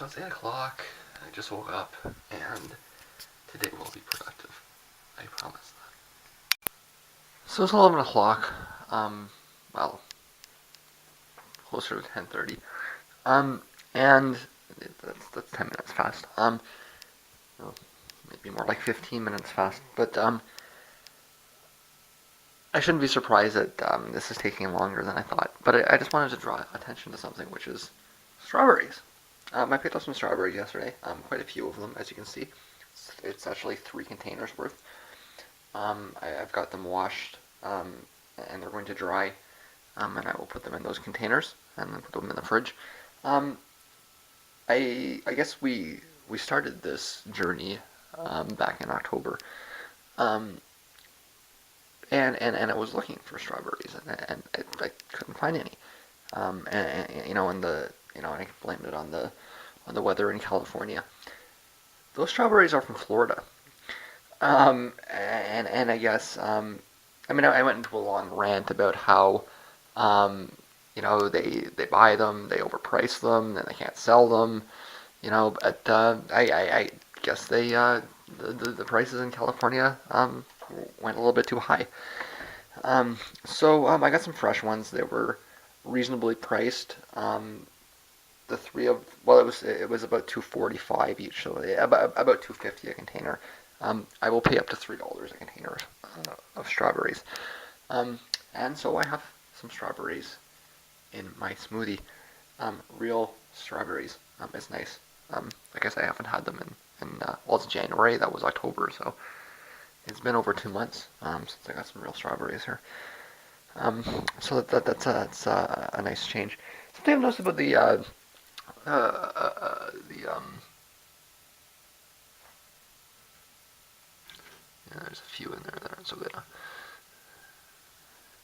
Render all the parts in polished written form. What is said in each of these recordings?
So it's 8 o'clock. I just woke up, and today will be productive. I promise that. So it's 11 o'clock. Well, closer to 10:30. And that's 10 minutes fast. Well, maybe more like 15 minutes fast. But I shouldn't be surprised that this is taking longer than I thought. But I just wanted to draw attention to something, which is strawberries. I picked up some strawberries yesterday. Quite a few of them, as you can see. It's actually 3 containers worth. I've got them washed, and they're going to dry, and I will put them in those containers and then put them in the fridge. I guess we started this journey back in October, um, and I was looking for strawberries, and I couldn't find any. And I blamed it on the weather in California. Those strawberries are from Florida. And I guess I went into a long rant about how they buy them, they overprice them, and they can't sell them. But I guess the prices in California went a little bit too high. So I got some fresh ones. They were reasonably priced. The three of it was about $2.45 each, so about $2.50 a container. I will pay up to $3 a container of strawberries. And so I have some strawberries in my smoothie. Real strawberries. It's nice. I guess I haven't had them well, it's January. That was October, so it's been over 2 months since I got some real strawberries here. So that's a nice change. Something I've noticed about there's a few in there that aren't so good.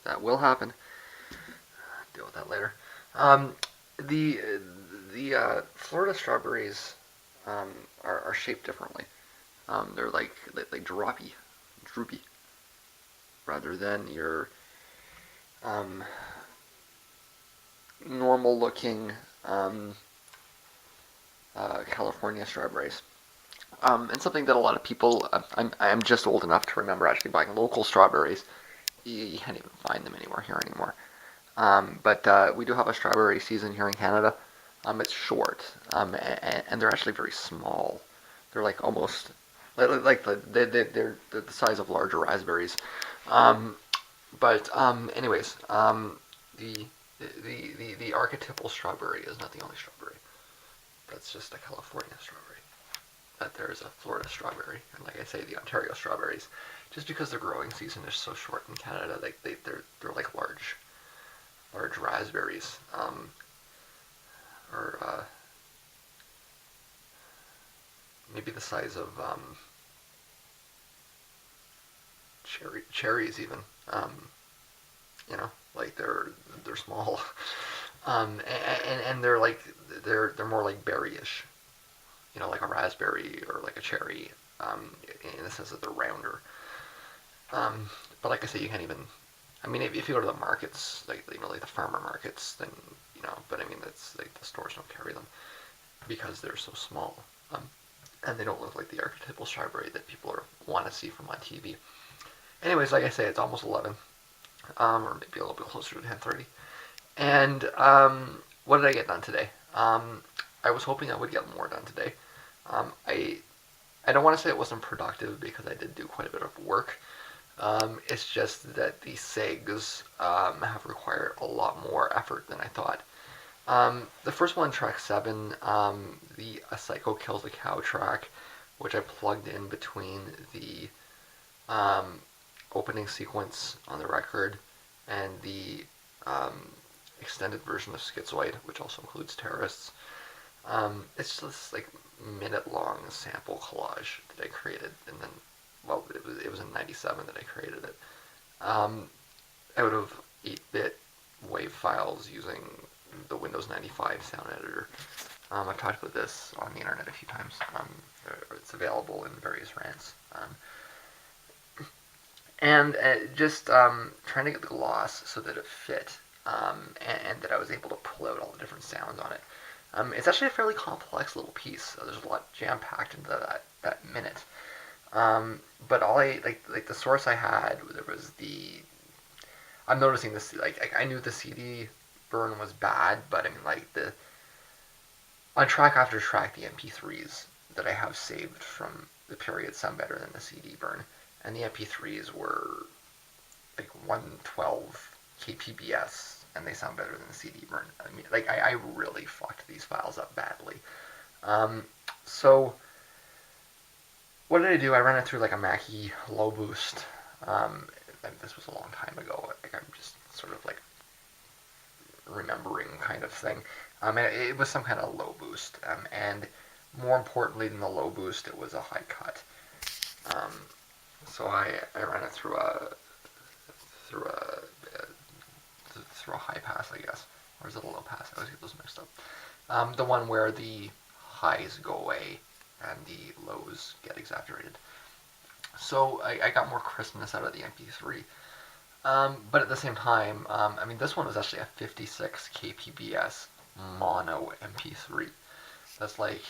That will happen. Deal with that later. The Florida strawberries are shaped differently. They're like droopy, rather than your normal looking California strawberries. And something that a lot of people, I'm just old enough to remember actually buying local strawberries. You can't even find them here anymore. But we do have a strawberry season here in Canada. It's short, and they're actually very small. They're like almost they're the size of larger raspberries. Anyways, the archetypal strawberry is not the only strawberry. That's just a California strawberry. That there is a Florida strawberry, and like I say, the Ontario strawberries, just because the growing season is so short in Canada, they're like large raspberries, or maybe the size of cherries even. Like they're small, and they're more like berryish. Like a raspberry or like a cherry, in the sense that they're rounder. But like I say, you can't even. If you go to the markets, like the farmer markets, then But that's like the stores don't carry them because they're so small, and they don't look like the archetypal strawberry that people want to see from on TV. Anyways, like I say, it's almost 11, or maybe a little bit closer to 10:30. And what did I get done today? I was hoping I would get more done today. I don't want to say it wasn't productive because I did do quite a bit of work. It's just that the segues have required a lot more effort than I thought. The first one, track 7, the A Psycho Kills a Cow track, which I plugged in between the opening sequence on the record and the extended version of Schizoid, which also includes Terrorists. It's just like minute-long sample collage that I created, and then, well, it was in '97 that I created it, out of 8-bit WAV files using the Windows 95 sound editor. I've talked about this on the internet a few times. It's available in various rants. And just trying to get the gloss so that it fit, and that I was able to pull out all the different sounds on it. It's actually a fairly complex little piece. There's a lot jam packed into that minute. But all I like the source I had, there was the. I'm noticing this, I knew the CD burn was bad, but I mean, like, the on track after track, the MP3s that I have saved from the period sound better than the CD burn, and the MP3s were like 112 kpbs, and they sound better than the CD burn. I mean, like, I really fucked these files up badly. Um, so what did I do? I ran it through like a Mackie low boost. Um, this was a long time ago. Like, I'm just sort of like remembering kind of thing. And it was some kind of low boost. And more importantly than the low boost, it was a high cut. Um, so I ran it through a through a high pass, I guess, or is it a low pass? I always get those mixed up. The one where the highs go away and the lows get exaggerated. So I got more crispness out of the MP3. But at the same time, I mean, this one was actually a 56 kpbs mono MP3. That's like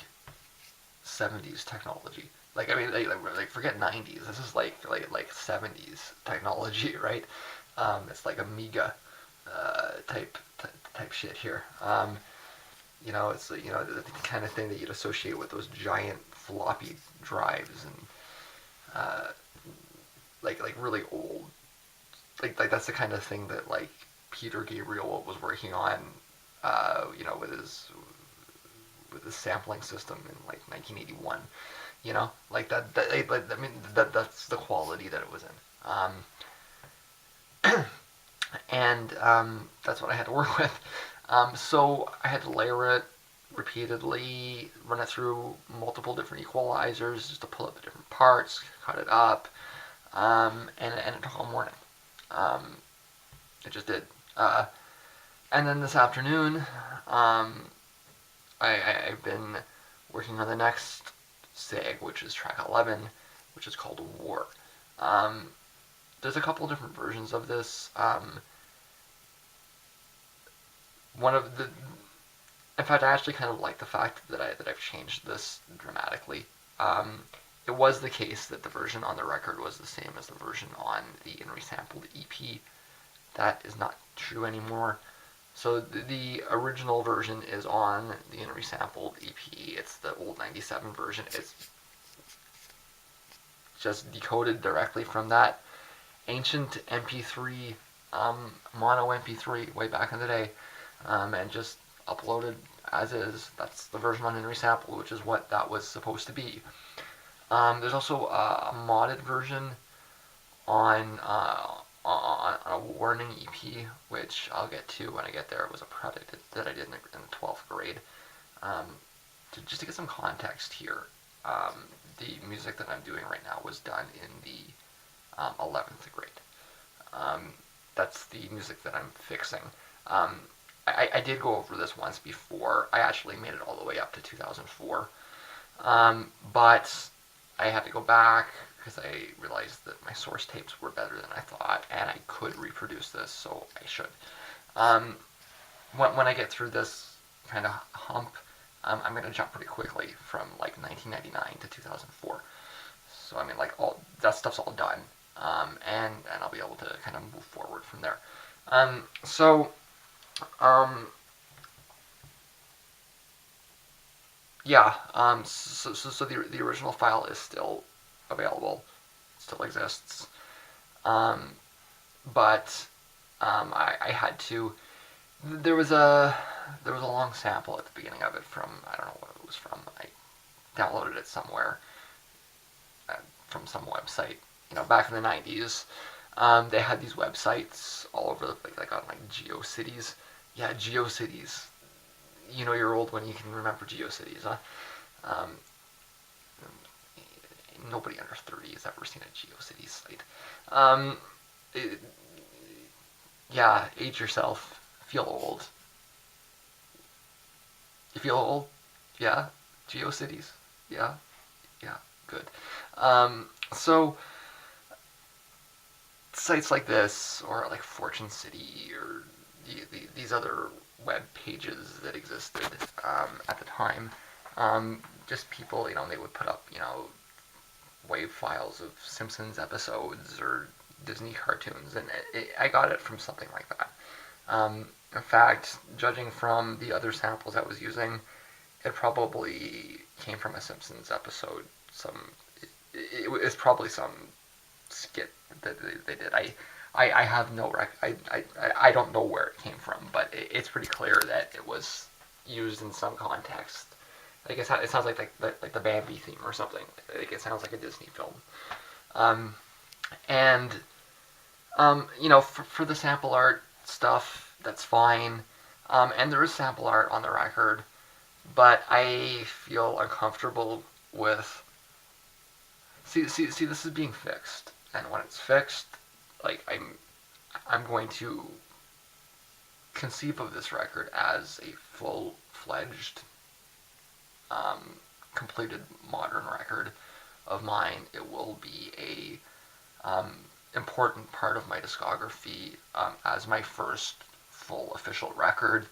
70s technology. Like, I mean, like forget 90s. This is like 70s technology, right? It's like Amiga type shit here. It's the kind of thing that you'd associate with those giant floppy drives and uh, like really old. Like that's the kind of thing that like Peter Gabriel was working on, with his sampling system in like 1981. Like that I mean, that's the quality that it was in. And that's what I had to work with. So I had to layer it repeatedly, run it through multiple different equalizers just to pull up the different parts, cut it up, and it took all morning. Um, it just did. And then this afternoon, I've been working on the next seg, which is track 11, which is called War. Um, there's a couple different versions of this. One of the, in fact, I actually kind of like the fact that I've changed this dramatically. Um, it was the case that the version on the record was the same as the version on the resampled EP. That is not true anymore. So the original version is on the resampled EP. It's the old '97 version. It's just decoded directly from that ancient MP3, mono MP3 way back in the day, and just uploaded as is. That's the version on resampled, which is what that was supposed to be. There's also a modded version on a Warning EP, which I'll get to when I get there. It was a project that I did in the 12th grade. Um, just to get some context here, the music that I'm doing right now was done in the 11th grade. Um, that's the music that I'm fixing. Um, I did go over this once before. I actually made it all the way up to 2004. But I had to go back because I realized that my source tapes were better than I thought, and I could reproduce this, so I should. Um, when I get through this kind of hump, I'm going to jump pretty quickly from like 1999 to 2004. So I mean, like all that stuff's all done, and I'll be able to kind of move forward from there. So um, yeah, so the original file is still available, still exists. Um, but I had to. There was a long sample at the beginning of it from, I don't know what it was from. I downloaded it somewhere, from some website. Back in the '90s, they had these websites all over the place, like on like GeoCities. Yeah, GeoCities. You're old when you can remember GeoCities, huh? Um, Nobody under 30 has ever seen a GeoCities site. Um, it, yeah, age yourself. Feel old. You feel old? Yeah? GeoCities? Yeah? Yeah, good. So, sites like this, or like Fortune City, or these other web pages that existed at the time. Just people, they would put up, wave files of Simpsons episodes or Disney cartoons, and I got it from something like that. In fact, judging from the other samples I was using, it probably came from a Simpsons episode. It's probably some skit that they did. I have no I don't know where it came from, but it's pretty clear that it was used in some context. Like it sounds like the Bambi theme or something. Like it sounds like a Disney film. Um, and for the sample art stuff, that's fine. And there is sample art on the record, but I feel uncomfortable with. See. This is being fixed, and when it's fixed, like I'm going to conceive of this record as a full-fledged, completed modern record of mine. It will be a important part of my discography as my first full official record.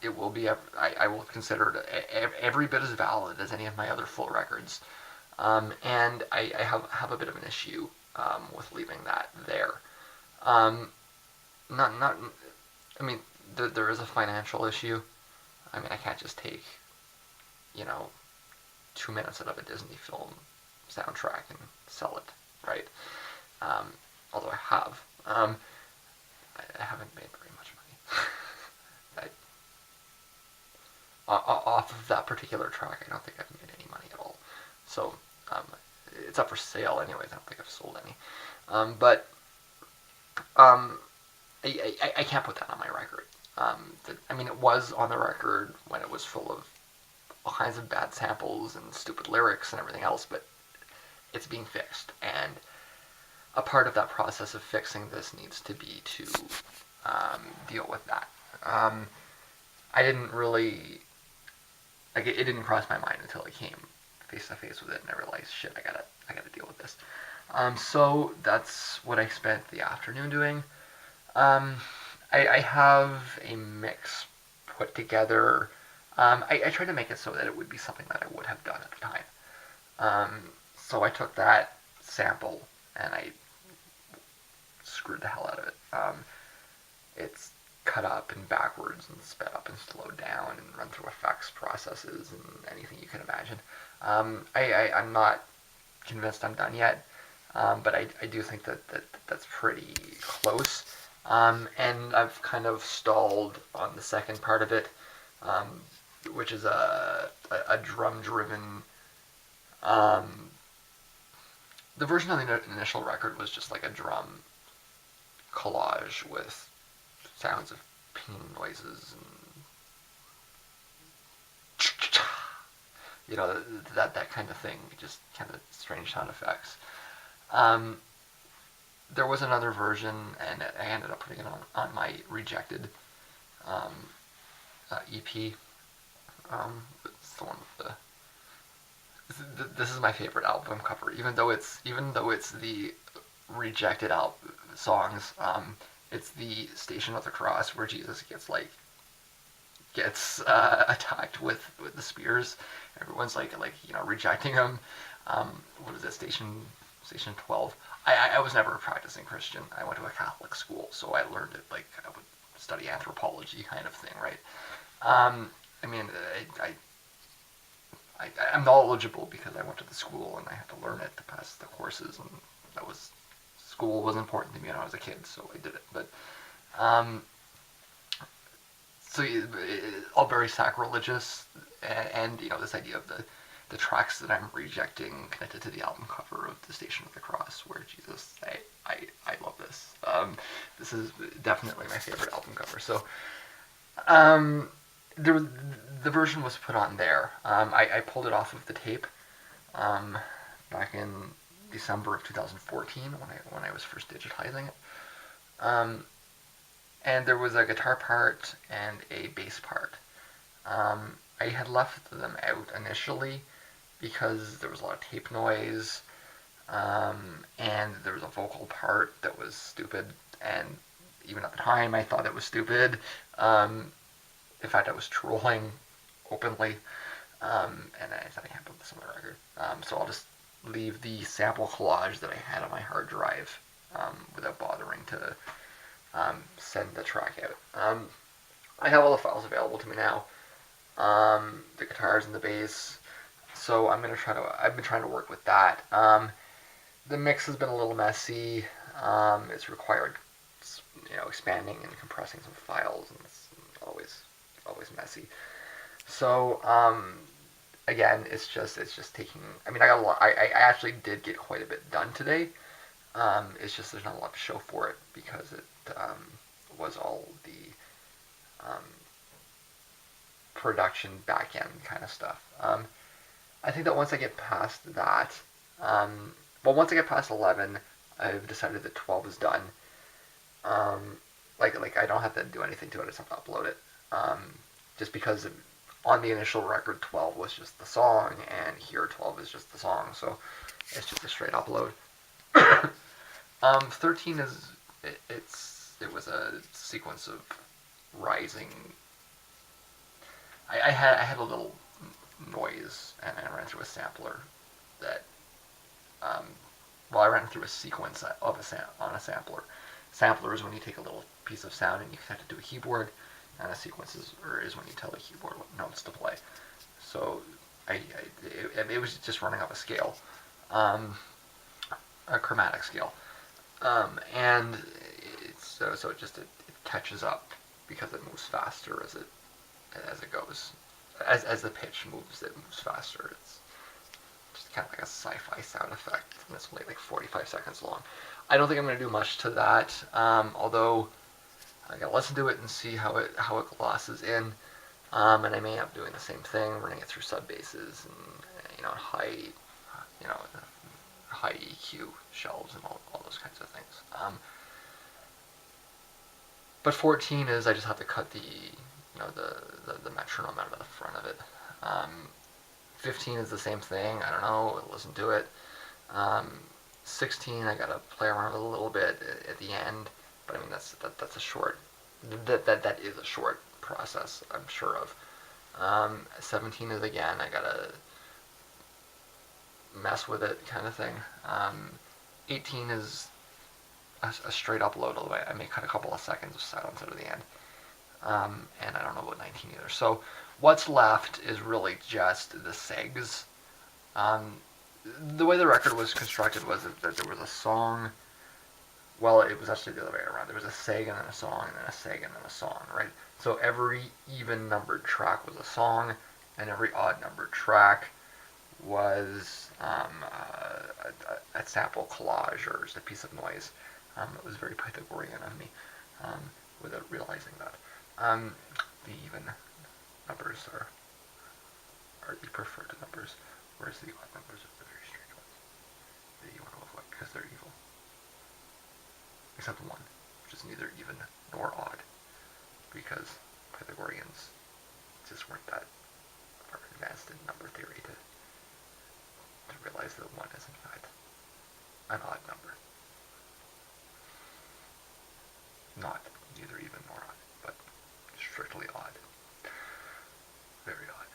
It will be. I will consider it every bit as valid as any of my other full records, and I have a bit of an issue with leaving that there. Not. I mean, there is a financial issue. I mean, I can't just take, you know, 2 minutes out of a Disney film soundtrack and sell it, right? Although I have. I haven't made very much money. Off of that particular track, I don't think I've made any money at all. So, it's up for sale anyways. I don't think I've sold any. But I can't put that on my record. I mean, it was on the record when it was full of all kinds of bad samples and stupid lyrics and everything else, but it's being fixed. And a part of that process of fixing this needs to be to deal with that. I didn't really, like, it didn't cross my mind until I came face to face with it, and I realized, shit, I gotta deal with this. So that's what I spent the afternoon doing. I have a mix put together. I tried to make it so that it would be something that I would have done at the time. So I took that sample and I screwed the hell out of it. It's cut up and backwards and sped up and slowed down and run through effects processes and anything you can imagine. I'm not convinced I'm done yet, but I do think that's pretty close. And I've kind of stalled on the second part of it, which is a drum-driven. The version of the initial record was just like a drum collage with sounds of ping noises and that kind of thing, just kind of strange sound effects. There was another version, and I ended up putting it on my Rejected EP. It's the one with the. This is my favorite album cover, even though it's the Rejected songs. It's the Station of the Cross where Jesus gets attacked with the spears. Everyone's rejecting him. What is it? Station 12. I was never a practicing Christian. I went to a Catholic school, so I learned it like I would study anthropology kind of thing, right? I mean, I'm knowledgeable because I went to the school and I had to learn it to pass the courses, and school was important to me when I was a kid, so I did it. But so all very sacrilegious, and this idea of the tracks that I'm rejecting connected to the album cover of The Station of the Cross, where Jesus, I love this. This is definitely my favorite album cover. So the version was put on there. I pulled it off of the tape back in December of 2014 when I was first digitizing it. And there was a guitar part and a bass part. I had left them out initially because there was a lot of tape noise, and there was a vocal part that was stupid, and even at the time I thought it was stupid. In fact, I was trolling openly, and I thought I had put this on the record. So I'll just leave the sample collage that I had on my hard drive without bothering to send the track out. I have all the files available to me now. The guitars and the bass. So I've been trying to work with that. The mix has been a little messy. It's required, expanding and compressing some files, and it's always messy. So again, it's just taking. I mean, I got a lot. I actually did get quite a bit done today. It's just there's not a lot to show for it because it was all the production back end kind of stuff. I think that once I get past that, once I get past 11, I've decided that 12 is done. Like I don't have to do anything to it. I just have to upload it. Just because on the initial record 12 was just the song, and here 12 is just the song, so it's just a straight upload. 13 is it was a sequence of rising. I had a little noise, and I ran through a sampler that I ran through a sequence of on a sampler. Sampler is when you take a little piece of sound and you connect it to a keyboard, and a sequence is when you tell the keyboard what notes to play. So it was just running off a scale, a chromatic scale, and it catches up because it moves faster as it goes. As the pitch moves, it moves faster. It's just kind of like a sci-fi sound effect, and it's only like 45 seconds long. I don't think I'm going to do much to that, although I gotta listen to it and see how it glosses in, and I may end up doing the same thing, running it through sub basses and high EQ shelves and all those kinds of things. But 14 is I just have to cut the metronome out of the front of it. 15 is the same thing. I don't know. Listen to it. 16 I gotta play around with a little bit at the end, but I mean that's a short. That is a short process, I'm sure of. 17 is again I gotta mess with it kind of thing. 18 is a straight upload, although I may cut a couple of seconds of silence out of the end. And I don't know about 19 either. So what's left is really just the segs. The way the record was constructed was that there was a song. Well, it was actually the other way around. There was a seg and then a song, and then a seg and then a song, right? So every even numbered track was a song, and every odd numbered track was a sample collage or just a piece of noise. It was very Pythagorean of me, without realizing that. The even numbers are the preferred numbers, whereas the odd numbers are the very strange ones that you want to avoid because they're evil. Except one, which is neither even nor odd, because Pythagoreans just weren't that far advanced in number theory to realize that one is in fact an odd number. Not neither even nor odd, but strictly odd. Very odd.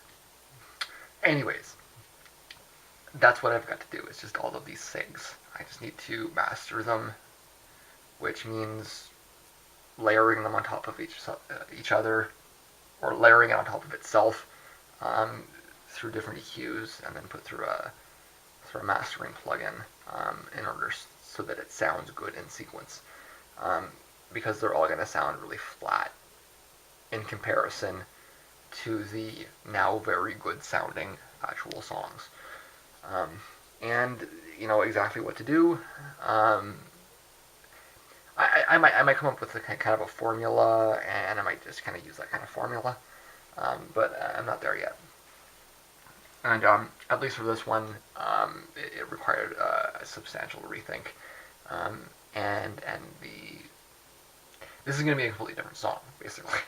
Anyways, that's what I've got to do. It's just all of these things. I just need to master them, which means layering them on top of each other, or layering it on top of itself through different EQs, and then put through a mastering plugin in order so that it sounds good in sequence. Because they're all going to sound really flat in comparison to the now very good sounding actual songs. And you know exactly what to do. I might come up with a kind of a formula, and I might just kind of use that kind of formula, but I'm not there yet. And at least for this one, it required a substantial rethink, and this is going to be a completely different song, basically.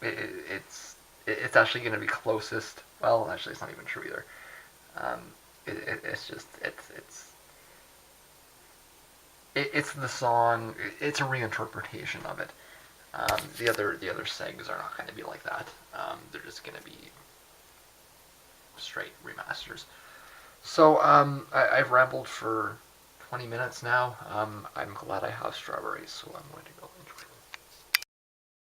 It's actually going to be closest. Well, actually, it's not even true either. It's the song. It's a reinterpretation of it. The other segs are not going to be like that. They're just going to be straight remasters. So I've rambled for 20 minutes now. I'm glad I have strawberries, so I'm going to go